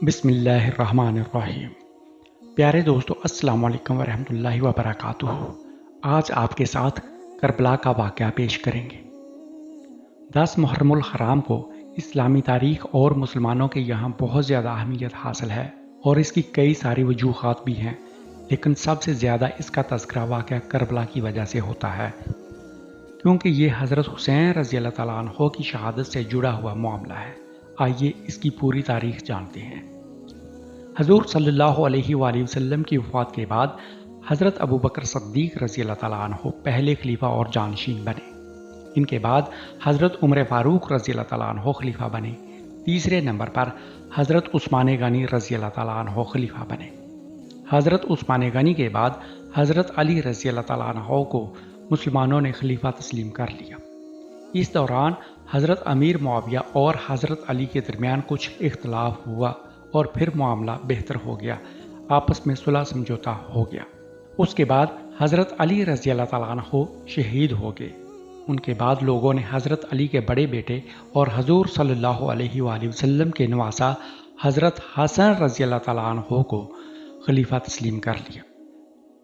بسم اللہ الرحمن الرحیم۔ پیارے دوستو، السلام علیکم ورحمۃ اللہ وبرکاتہ۔ آج آپ کے ساتھ کربلا کا واقعہ پیش کریں گے۔ 10 محرم الحرام کو اسلامی تاریخ اور مسلمانوں کے یہاں بہت زیادہ اہمیت حاصل ہے اور اس کی کئی ساری وجوہات بھی ہیں، لیکن سب سے زیادہ اس کا تذکرہ واقعہ کربلا کی وجہ سے ہوتا ہے، کیونکہ یہ حضرت حسین رضی اللہ تعالیٰ عنہ کی شہادت سے جڑا ہوا معاملہ ہے۔ آئیے اس کی پوری تاریخ جانتے ہیں۔ حضور صلی اللہ علیہ وآلہ وسلم کی وفات کے بعد حضرت ابوبکر صدیق رضی اللہ تعالیٰ عنہ پہلے خلیفہ اور جانشین بنے۔ ان کے بعد حضرت عمر فاروق رضی اللہ تعالیٰ عنہ خلیفہ بنے۔ تیسرے نمبر پر حضرت عثمان غنی رضی اللہ تعالیٰ عنہ خلیفہ بنے۔ حضرت عثمان غنی کے بعد حضرت علی رضی اللہ تعالیٰ عنہ کو مسلمانوں نے خلیفہ تسلیم کر لیا۔ اس دوران حضرت امیر معاویہ اور حضرت علی کے درمیان کچھ اختلاف ہوا اور پھر معاملہ بہتر ہو گیا، آپس میں صلح سمجھوتا ہو گیا۔ اس کے بعد حضرت علی رضی اللہ تعالیٰ عنہ شہید ہو گئے۔ ان کے بعد لوگوں نے حضرت علی کے بڑے بیٹے اور حضور صلی اللہ علیہ وآلہ وسلم کے نواسا حضرت حسن رضی اللہ تعالیٰ عنہ کو خلیفہ تسلیم کر لیا۔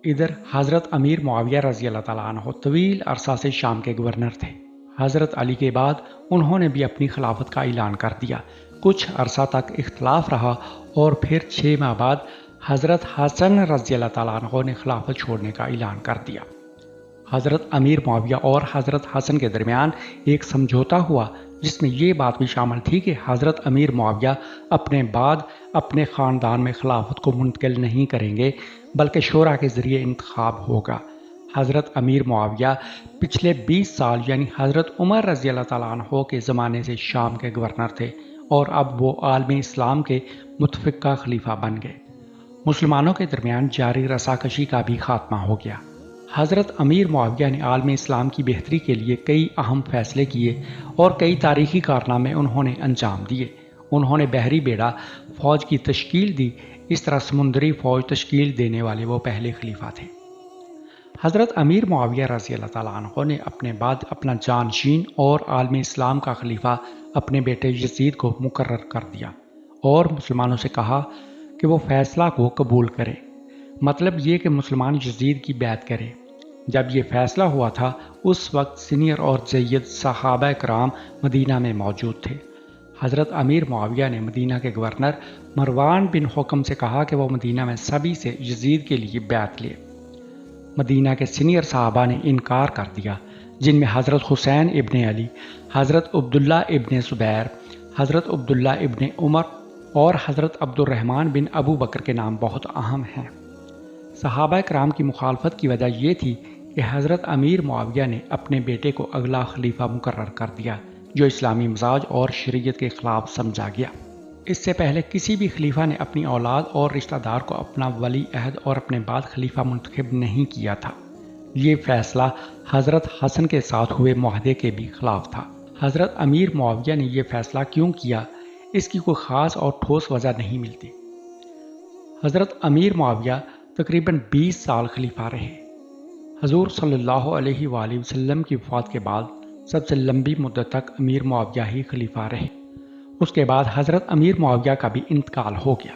ادھر حضرت امیر معاویہ رضی اللہ تعالیٰ عنہ طویل عرصہ سے شام کے گورنر تھے۔ حضرت علی کے بعد انہوں نے بھی اپنی خلافت کا اعلان کر دیا۔ کچھ عرصہ تک اختلاف رہا اور پھر 6 ماہ بعد حضرت حسن رضی اللہ تعالیٰ عنہ نے خلافت چھوڑنے کا اعلان کر دیا۔ حضرت امیر معاویہ اور حضرت حسن کے درمیان ایک سمجھوتا ہوا، جس میں یہ بات بھی شامل تھی کہ حضرت امیر معاویہ اپنے بعد اپنے خاندان میں خلافت کو منتقل نہیں کریں گے، بلکہ شورا کے ذریعے انتخاب ہوگا۔ حضرت امیر معاویہ پچھلے 20 سال یعنی حضرت عمر رضی اللہ تعالیٰ عنہ کے زمانے سے شام کے گورنر تھے اور اب وہ عالم اسلام کے متفقہ خلیفہ بن گئے۔ مسلمانوں کے درمیان جاری رساکشی کا بھی خاتمہ ہو گیا۔ حضرت امیر معاویہ نے عالم اسلام کی بہتری کے لیے کئی اہم فیصلے کیے اور کئی تاریخی کارنامے انہوں نے انجام دیے۔ انہوں نے بحری بیڑا فوج کی تشکیل دی۔ اس طرح سمندری فوج تشکیل دینے والے وہ پہلے خلیفہ تھے۔ حضرت امیر معاویہ رضی اللہ تعالیٰ عنہ نے اپنے بعد اپنا جانشین اور عالم اسلام کا خلیفہ اپنے بیٹے یزید کو مقرر کر دیا اور مسلمانوں سے کہا کہ وہ فیصلہ کو قبول کرے، مطلب یہ کہ مسلمان یزید کی بیعت کرے۔ جب یہ فیصلہ ہوا تھا اس وقت سینئر اور جید صحابہ کرام مدینہ میں موجود تھے۔ حضرت امیر معاویہ نے مدینہ کے گورنر مروان بن حکم سے کہا کہ وہ مدینہ میں سبھی سے یزید کے لیے بیعت لے۔ مدینہ کے سینئر صحابہ نے انکار کر دیا، جن میں حضرت حسین ابن علی، حضرت عبداللہ ابن زبیر، حضرت عبداللہ ابن عمر اور حضرت عبد الرحمن بن ابو بکر کے نام بہت اہم ہیں۔ صحابہ کرام کی مخالفت کی وجہ یہ تھی کہ حضرت امیر معاویہ نے اپنے بیٹے کو اگلا خلیفہ مقرر کر دیا، جو اسلامی مزاج اور شریعت کے خلاف سمجھا گیا۔ اس سے پہلے کسی بھی خلیفہ نے اپنی اولاد اور رشتہ دار کو اپنا ولی عہد اور اپنے بعد خلیفہ منتخب نہیں کیا تھا۔ یہ فیصلہ حضرت حسن کے ساتھ ہوئے معاہدے کے بھی خلاف تھا۔ حضرت امیر معاویہ نے یہ فیصلہ کیوں کیا، اس کی کوئی خاص اور ٹھوس وجہ نہیں ملتی۔ حضرت امیر معاویہ تقریباً 20 سال خلیفہ رہے۔ حضور صلی اللہ علیہ وآلہ وسلم کی وفات کے بعد سب سے لمبی مدت تک امیر معاویہ ہی خلیفہ رہے۔ اس کے بعد حضرت امیر معاویہ کا بھی انتقال ہو گیا۔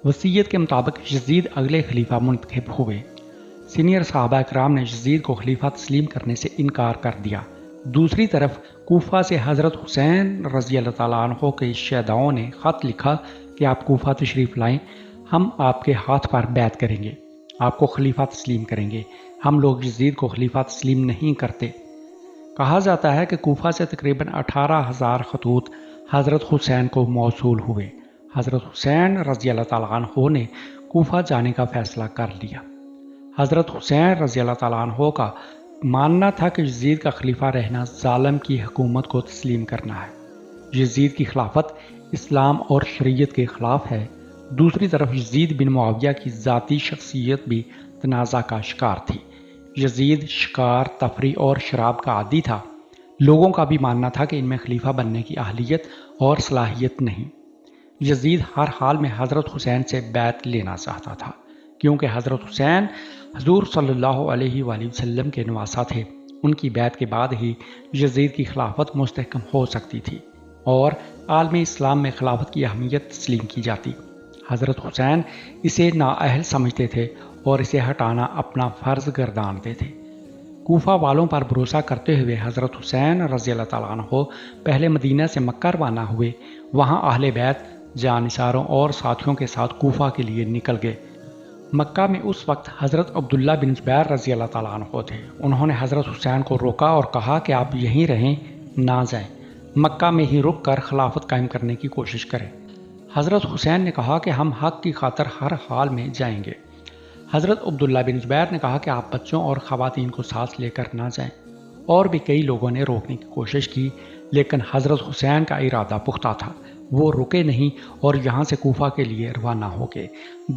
وصیت کے مطابق یزید اگلے خلیفہ منتخب ہوئے۔ سینئر صحابہ کرام نے یزید کو خلیفہ تسلیم کرنے سے انکار کر دیا۔ دوسری طرف کوفہ سے حضرت حسین رضی اللہ تعالیٰ عنہ کے شہداؤں نے خط لکھا کہ آپ کوفہ تشریف لائیں، ہم آپ کے ہاتھ پر بیعت کریں گے، آپ کو خلیفہ تسلیم کریں گے، ہم لوگ یزید کو خلیفہ تسلیم نہیں کرتے۔ کہا جاتا ہے کہ کوفہ سے تقریباً 18,000 خطوط حضرت حسین کو موصول ہوئے۔ حضرت حسین رضی اللہ تعالیٰ عنہ نے کوفہ جانے کا فیصلہ کر لیا۔ حضرت حسین رضی اللہ تعالیٰ عنہ کا ماننا تھا کہ یزید کا خلیفہ رہنا ظالم کی حکومت کو تسلیم کرنا ہے۔ یزید کی خلافت اسلام اور شریعت کے خلاف ہے۔ دوسری طرف یزید بن معاویہ کی ذاتی شخصیت بھی تنازع کا شکار تھی۔ یزید شکار، تفریح اور شراب کا عادی تھا۔ لوگوں کا بھی ماننا تھا کہ ان میں خلیفہ بننے کی اہلیت اور صلاحیت نہیں۔ یزید ہر حال میں حضرت حسین سے بیعت لینا چاہتا تھا، کیونکہ حضرت حسین حضور صلی اللہ علیہ وآلہ وسلم کے نواسا تھے۔ ان کی بیعت کے بعد ہی یزید کی خلافت مستحکم ہو سکتی تھی اور عالم اسلام میں خلافت کی اہمیت تسلیم کی جاتی۔ حضرت حسین اسے نااہل سمجھتے تھے اور اسے ہٹانا اپنا فرض گردانتے تھے۔ کوفہ والوں پر بھروسہ کرتے ہوئے حضرت حسین رضی اللہ تعالیٰ عنہ پہلے مدینہ سے مکہ روانہ ہوئے۔ وہاں اہل بیت جانثاروں اور ساتھیوں کے ساتھ کوفہ کے لیے نکل گئے۔ مکہ میں اس وقت حضرت عبداللہ بن زبیر رضی اللہ تعالیٰ عنہ تھے۔ انہوں نے حضرت حسین کو روکا اور کہا کہ آپ یہیں رہیں، نہ جائیں، مکہ میں ہی رک کر خلافت قائم کرنے کی کوشش کریں۔ حضرت حسین نے کہا کہ ہم حق کی خاطر ہر حال میں جائیں گے۔ حضرت عبداللہ بن زبیر نے کہا کہ آپ بچوں اور خواتین کو ساتھ لے کر نہ جائیں۔ اور بھی کئی لوگوں نے روکنے کی کوشش کی، لیکن حضرت حسین کا ارادہ پختہ تھا۔ وہ رکے نہیں اور یہاں سے کوفہ کے لیے روانہ ہو گئے۔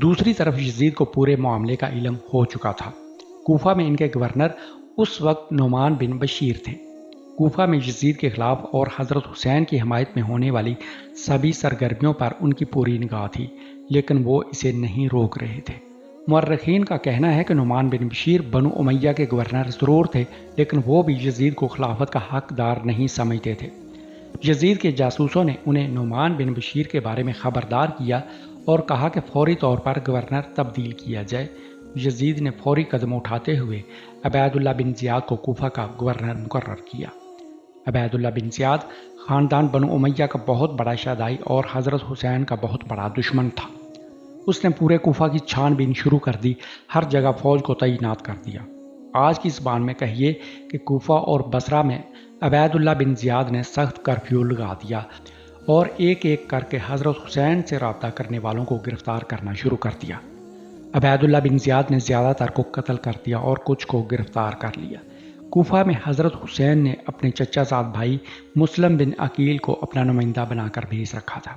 دوسری طرف یزید کو پورے معاملے کا علم ہو چکا تھا۔ کوفہ میں ان کے گورنر اس وقت نعمان بن بشیر تھے۔ کوفہ میں یزید کے خلاف اور حضرت حسین کی حمایت میں ہونے والی سبھی سرگرمیوں پر ان کی پوری نگاہ تھی، لیکن وہ اسے نہیں روک رہے تھے۔ مورخین کا کہنا ہے کہ نعمان بن بشیر بنو امیہ کے گورنر ضرور تھے، لیکن وہ بھی یزید کو خلافت کا حقدار نہیں سمجھتے تھے۔ یزید کے جاسوسوں نے انہیں نعمان بن بشیر کے بارے میں خبردار کیا اور کہا کہ فوری طور پر گورنر تبدیل کیا جائے۔ یزید نے فوری قدم اٹھاتے ہوئے عبید اللہ بن زیاد کو کوفہ کا گورنر مقرر کیا۔ عبید اللہ بن زیاد خاندان بنو امیہ کا بہت بڑا شہدائی اور حضرت حسین کا بہت بڑا دشمن تھا۔ اس نے پورے کوفہ کی چھان بین شروع کر دی، ہر جگہ فوج کو تعینات کر دیا۔ آج کی زبان میں کہیے کہ کوفہ اور بصرہ میں عبید اللہ بن زیاد نے سخت کرفیو لگا دیا اور ایک ایک کر کے حضرت حسین سے رابطہ کرنے والوں کو گرفتار کرنا شروع کر دیا۔ عبید اللہ بن زیاد نے زیادہ تر کو قتل کر دیا اور کچھ کو گرفتار کر لیا۔ کوفہ میں حضرت حسین نے اپنے چچا زاد بھائی مسلم بن عقیل کو اپنا نمائندہ بنا کر بھیج رکھا تھا،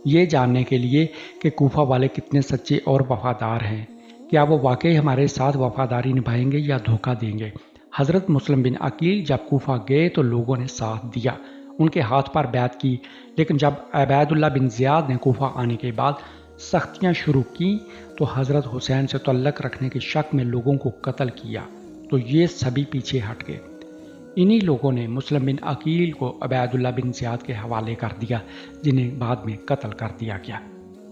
یہ جاننے کے لیے کہ کوفہ والے کتنے سچے اور وفادار ہیں، کیا وہ واقعی ہمارے ساتھ وفاداری نبھائیں گے یا دھوکہ دیں گے۔ حضرت مسلم بن عقیل جب کوفہ گئے تو لوگوں نے ساتھ دیا، ان کے ہاتھ پر بیعت کی، لیکن جب عبید اللہ بن زیاد نے کوفہ آنے کے بعد سختیاں شروع کی تو حضرت حسین سے تعلق رکھنے کے شک میں لوگوں کو قتل کیا، تو یہ سبھی پیچھے ہٹ گئے۔ انہی لوگوں نے مسلم بن عقیل کو عبید اللہ بن زیاد کے حوالے کر دیا، جنہیں بعد میں قتل کر دیا گیا۔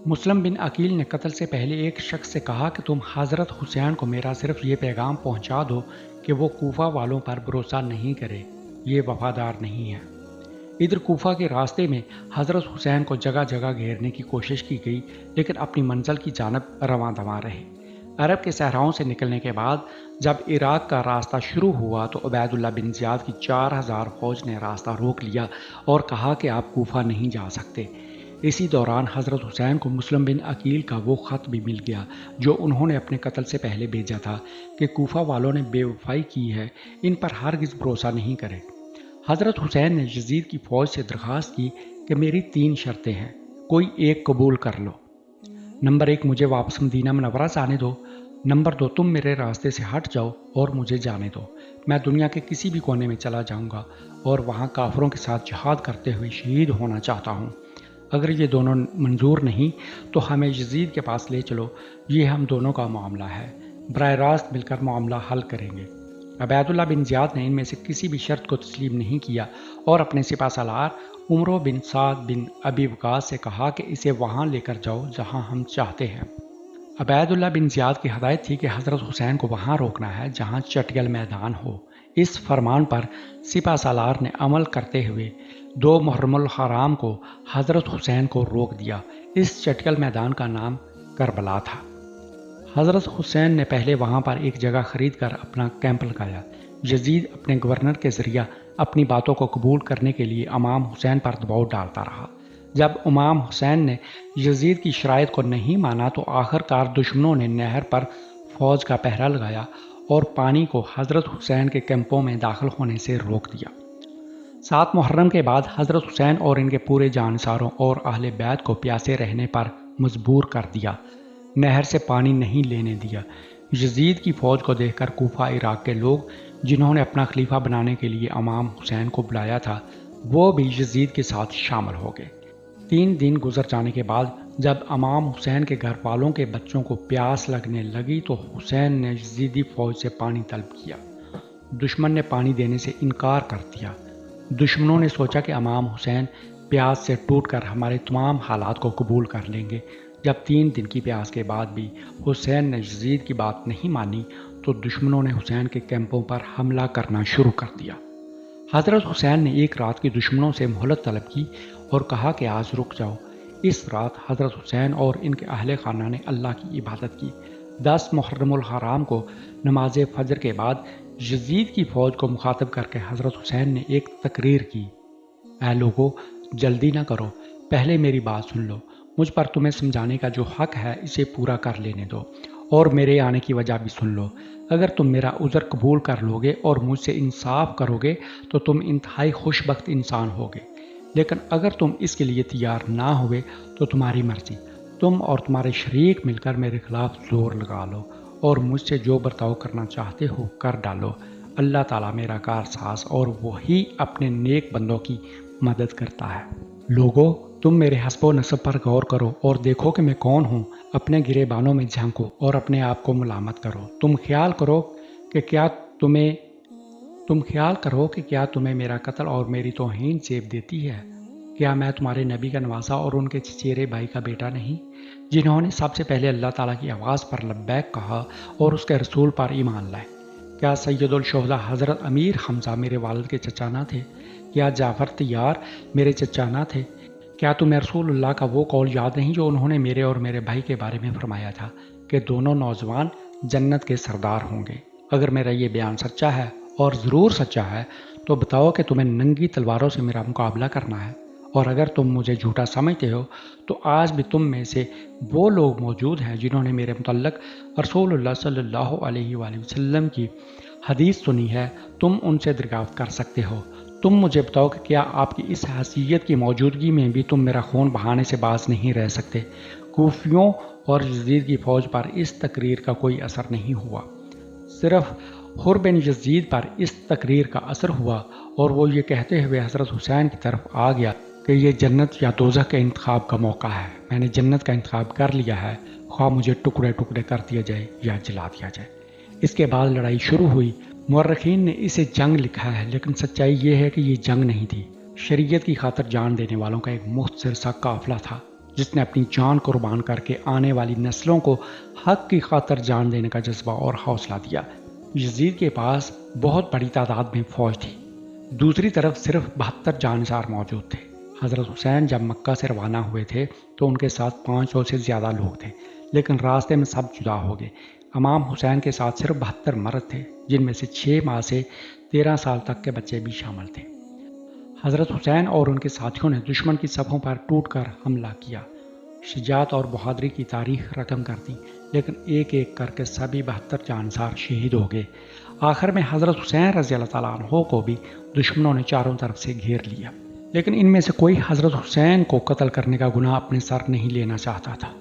مسلم بن عقیل نے قتل سے پہلے ایک شخص سے کہا کہ تم حضرت حسین کو میرا صرف یہ پیغام پہنچا دو کہ وہ کوفہ والوں پر بھروسہ نہیں کرے، یہ وفادار نہیں ہے۔ ادھر کوفہ کے راستے میں حضرت حسین کو جگہ جگہ گھیرنے کی کوشش کی گئی، لیکن اپنی منزل کی جانب رواں دواں رہے۔ عرب کے صحراؤں سے نکلنے کے بعد جب عراق کا راستہ شروع ہوا تو عبید اللہ بن زیاد کی 4000 فوج نے راستہ روک لیا اور کہا کہ آپ کوفہ نہیں جا سکتے۔ اسی دوران حضرت حسین کو مسلم بن عقیل کا وہ خط بھی مل گیا جو انہوں نے اپنے قتل سے پہلے بھیجا تھا کہ کوفہ والوں نے بے وفائی کی ہے، ان پر ہرگز بھروسہ نہیں کرے۔ حضرت حسین نے یزید کی فوج سے درخواست کی کہ میری 3 شرطیں ہیں، کوئی ایک قبول کر لو۔ نمبر 1، مجھے واپس مدینہ منورہ جانے دو۔ نمبر 2، تم میرے راستے سے ہٹ جاؤ اور مجھے جانے دو، میں دنیا کے کسی بھی کونے میں چلا جاؤں گا اور وہاں کافروں کے ساتھ جہاد کرتے ہوئے شہید ہونا چاہتا ہوں۔ اگر یہ دونوں منظور نہیں تو ہمیں یزید کے پاس لے چلو، یہ ہم دونوں کا معاملہ ہے، براہ راست مل کر معاملہ حل کریں گے۔ عبید اللہ بن زیاد نے ان میں سے کسی بھی شرط کو تسلیم نہیں کیا اور اپنے سپہ سالار عمرو بن سعد بن ابی وقاص سے کہا کہ اسے وہاں لے کر جاؤ جہاں ہم چاہتے ہیں۔ عبید اللہ بن زیاد کی ہدایت تھی کہ حضرت حسین کو وہاں روکنا ہے جہاں چٹیل میدان ہو۔ اس فرمان پر سپہ سالار نے عمل کرتے ہوئے 2 محرم الحرام کو حضرت حسین کو روک دیا۔ اس چٹیل میدان کا نام کربلا تھا۔ حضرت حسین نے پہلے وہاں پر ایک جگہ خرید کر اپنا کیمپ لگایا۔ یزید اپنے گورنر کے ذریعہ اپنی باتوں کو قبول کرنے کے لیے امام حسین پر دباؤ ڈالتا رہا۔ جب امام حسین نے یزید کی شرائط کو نہیں مانا تو آخر کار دشمنوں نے نہر پر فوج کا پہرا لگایا اور پانی کو حضرت حسین کے کیمپوں میں داخل ہونے سے روک دیا۔ 7 محرم کے بعد حضرت حسین اور ان کے پورے جانثاروں اور اہل بیت کو پیاسے رہنے پر مجبور کر دیا، نہر سے پانی نہیں لینے دیا۔ یزید کی فوج کو دیکھ کر کوفہ عراق کے لوگ جنہوں نے اپنا خلیفہ بنانے کے لیے امام حسین کو بلایا تھا وہ بھی یزید کے ساتھ شامل ہو گئے۔ 3 دن گزر جانے کے بعد جب امام حسین کے گھر والوں کے بچوں کو پیاس لگنے لگی تو حسین نے یزیدی فوج سے پانی طلب کیا۔ دشمن نے پانی دینے سے انکار کر دیا۔ دشمنوں نے سوچا کہ امام حسین پیاس سے ٹوٹ کر ہمارے تمام حالات کو قبول کر لیں گے۔ جب 3 دن کی پیاس کے بعد بھی حسین نے یزید کی بات نہیں مانی تو دشمنوں نے حسین کے کیمپوں پر حملہ کرنا شروع کر دیا۔ حضرت حسین نے ایک رات کی دشمنوں سے مہلت طلب کی اور کہا کہ آج رک جاؤ۔ اس رات حضرت حسین اور ان کے اہل خانہ نے اللہ کی عبادت کی۔ 10 محرم الحرام کو نماز فجر کے بعد یزید کی فوج کو مخاطب کر کے حضرت حسین نے ایک تقریر کی: اے لوگو، جلدی نہ کرو، پہلے میری بات سن لو۔ مجھ پر تمہیں سمجھانے کا جو حق ہے اسے پورا کر لینے دو، اور میرے آنے کی وجہ بھی سن لو۔ اگر تم میرا عذر قبول کر لو گے اور مجھ سے انصاف کرو گے تو تم انتہائی خوش بخت انسان ہوگے، لیکن اگر تم اس کے لیے تیار نہ ہوئے تو تمہاری مرضی، تم اور تمہارے شریک مل کر میرے خلاف زور لگا لو اور مجھ سے جو برتاؤ کرنا چاہتے ہو کر ڈالو۔ اللہ تعالیٰ میرا کارساز اور وہی اپنے نیک بندوں کی مدد کرتا ہے۔ لوگو، تم میرے حسب و نسب پر غور کرو اور دیکھو کہ میں کون ہوں۔ اپنے گریبانوں میں جھانکو اور اپنے آپ کو ملامت کرو۔ تم خیال کرو کہ کیا تمہیں میرا قتل اور میری توہین زیب دیتی ہے؟ کیا میں تمہارے نبی کا نواسا اور ان کے چچیرے بھائی کا بیٹا نہیں، جنہوں نے سب سے پہلے اللہ تعالیٰ کی آواز پر لبیک کہا اور اس کے رسول پر ایمان لائے؟ کیا سید الشہداء حضرت امیر حمزہ میرے والد کے چچا نہ تھے؟ کیا جعفر طیار میرے چچا نہ تھے؟ کیا تمہیں رسول اللہ کا وہ قول یاد نہیں جو انہوں نے میرے اور میرے بھائی کے بارے میں فرمایا تھا کہ دونوں نوجوان جنت کے سردار ہوں گے؟ اگر میرا یہ بیان سچا ہے، اور ضرور سچا ہے، تو بتاؤ کہ تمہیں ننگی تلواروں سے میرا مقابلہ کرنا ہے، اور اگر تم مجھے جھوٹا سمجھتے ہو تو آج بھی تم میں سے وہ لوگ موجود ہیں جنہوں نے میرے متعلق رسول اللہ صلی اللہ علیہ وآلہ وسلم کی حدیث سنی ہے، تم ان سے دریافت کر سکتے ہو۔ تم مجھے بتاؤ کہ کیا آپ کی اس حیثیت کی موجودگی میں بھی تم میرا خون بہانے سے باز نہیں رہ سکتے؟ کوفیوں اور یزید کی فوج پر اس تقریر کا کوئی اثر نہیں ہوا، صرف حر بن یزید پر اس تقریر کا اثر ہوا، اور وہ یہ کہتے ہوئے حضرت حسین کی طرف آ گیا کہ یہ جنت یا دوزخ کے انتخاب کا موقع ہے۔ میں نے جنت کا انتخاب کر لیا ہے، خواہ مجھے ٹکڑے ٹکڑے کر دیا جائے یا جلا دیا جائے۔ اس کے بعد لڑائی شروع ہوئی۔ مورخین نے اسے جنگ لکھا ہے، لیکن سچائی یہ ہے کہ یہ جنگ نہیں تھی۔ شریعت کی خاطر جان دینے والوں کا ایک مختصر سا قافلہ تھا، جس نے اپنی جان قربان کر کے آنے والی نسلوں کو حق کی خاطر جان دینے کا جذبہ اور حوصلہ دیا۔ یزید کے پاس بہت بڑی تعداد میں فوج تھی، دوسری طرف صرف 72 جانسار موجود تھے۔ حضرت حسین جب مکہ سے روانہ ہوئے تھے تو ان کے ساتھ 500 سے زیادہ لوگ تھے، لیکن راستے میں سب جدا ہو گئے۔ امام حسین کے ساتھ صرف 72 مرد تھے، جن میں سے 6 ماہ سے 13 سال تک کے بچے بھی شامل تھے۔ حضرت حسین اور ان کے ساتھیوں نے دشمن کی صفوں پر ٹوٹ کر حملہ کیا، شجاعت اور بہادری کی تاریخ رقم کر دی، لیکن ایک ایک کر کے سبھی 72 جانسار شہید ہو گئے۔ آخر میں حضرت حسین رضی اللہ تعالیٰ عنہ کو بھی دشمنوں نے چاروں طرف سے گھیر لیا، لیکن ان میں سے کوئی حضرت حسین کو قتل کرنے کا گناہ اپنے سر نہیں لینا چاہتا تھا۔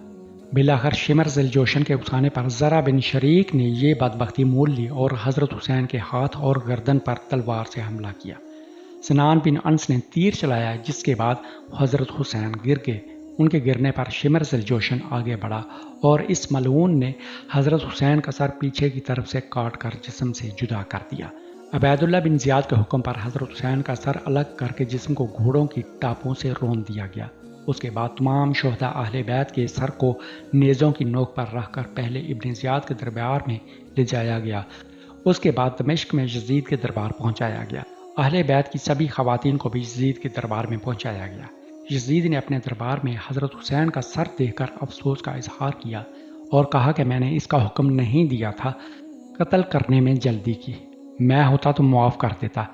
بالآخر شمر ذی الجوشن کے اکسانے پر زرع بن شریک نے یہ بدبختی مول لی اور حضرت حسین کے ہاتھ اور گردن پر تلوار سے حملہ کیا۔ سنان بن انس نے تیر چلایا، جس کے بعد حضرت حسین گر گئے۔ ان کے گرنے پر شمر ذی الجوشن آگے بڑھا اور اس ملعون نے حضرت حسین کا سر پیچھے کی طرف سے کاٹ کر جسم سے جدا کر دیا۔ عبید اللہ بن زیاد کے حکم پر حضرت حسین کا سر الگ کر کے جسم کو گھوڑوں کی ٹاپوں سے روند دیا گیا۔ اس کے بعد تمام شہداء اہل بیت کے سر کو نیزوں کی نوک پر رکھ کر پہلے ابن زیاد کے دربار میں لے جایا گیا۔ اس کے بعد دمشق میں یزید کے دربار پہنچایا گیا۔ اہل بیت کی سبھی خواتین کو بھی یزید کے دربار میں پہنچایا گیا۔ یزید نے اپنے دربار میں حضرت حسین کا سر دیکھ کر افسوس کا اظہار کیا اور کہا کہ میں نے اس کا حکم نہیں دیا تھا، قتل کرنے میں جلدی کی، میں ہوتا تو معاف کر دیتا۔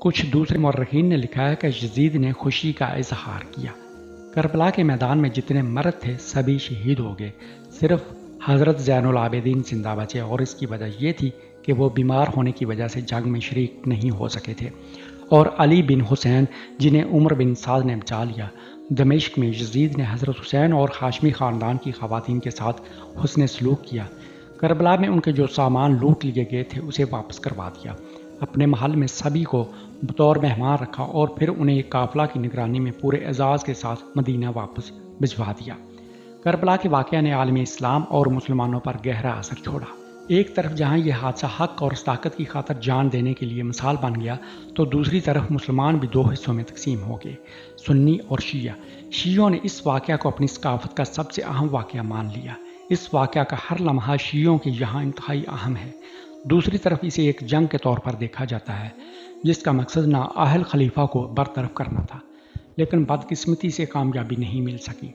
کچھ دوسرے مورخین نے لکھا ہے کہ یزید نے خوشی کا اظہار کیا۔ کربلا کے میدان میں جتنے مرد تھے سبھی شہید ہو گئے، صرف حضرت زین العابدین زندہ بچے، اور اس کی وجہ یہ تھی کہ وہ بیمار ہونے کی وجہ سے جنگ میں شریک نہیں ہو سکے تھے، اور علی بن حسین جنہیں عمر بن سعد نے بچا لیا۔ دمشق میں یزید نے حضرت حسین اور ہاشمی خاندان کی خواتین کے ساتھ حسن سلوک کیا۔ کربلا میں ان کے جو سامان لوٹ لیے گئے تھے اسے واپس کروا دیا، اپنے محل میں سبھی کو بطور مہمان رکھا اور پھر انہیں ایک قافلہ کی نگرانی میں پورے اعزاز کے ساتھ مدینہ واپس بھجوا دیا۔ کربلا کے واقعہ نے عالم اسلام اور مسلمانوں پر گہرا اثر چھوڑا۔ ایک طرف جہاں یہ حادثہ حق اور صداقت کی خاطر جان دینے کے لیے مثال بن گیا تو دوسری طرف مسلمان بھی دو حصوں میں تقسیم ہو گئے، سنی اور شیعہ۔ شیعوں نے اس واقعہ کو اپنی ثقافت کا سب سے اہم واقعہ مان لیا۔ اس واقعہ کا ہر لمحہ شیعوں کے یہاں انتہائی اہم ہے۔ دوسری طرف اسے ایک جنگ کے طور پر دیکھا جاتا ہے جس کا مقصد نااہل خلیفہ کو برطرف کرنا تھا، لیکن بدقسمتی سے کامیابی نہیں مل سکی۔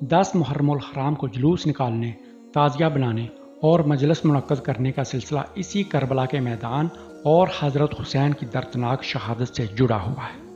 10 محرم الحرام کو جلوس نکالنے، تعزیہ بنانے اور مجلس منعقد کرنے کا سلسلہ اسی کربلا کے میدان اور حضرت حسین کی دردناک شہادت سے جڑا ہوا ہے۔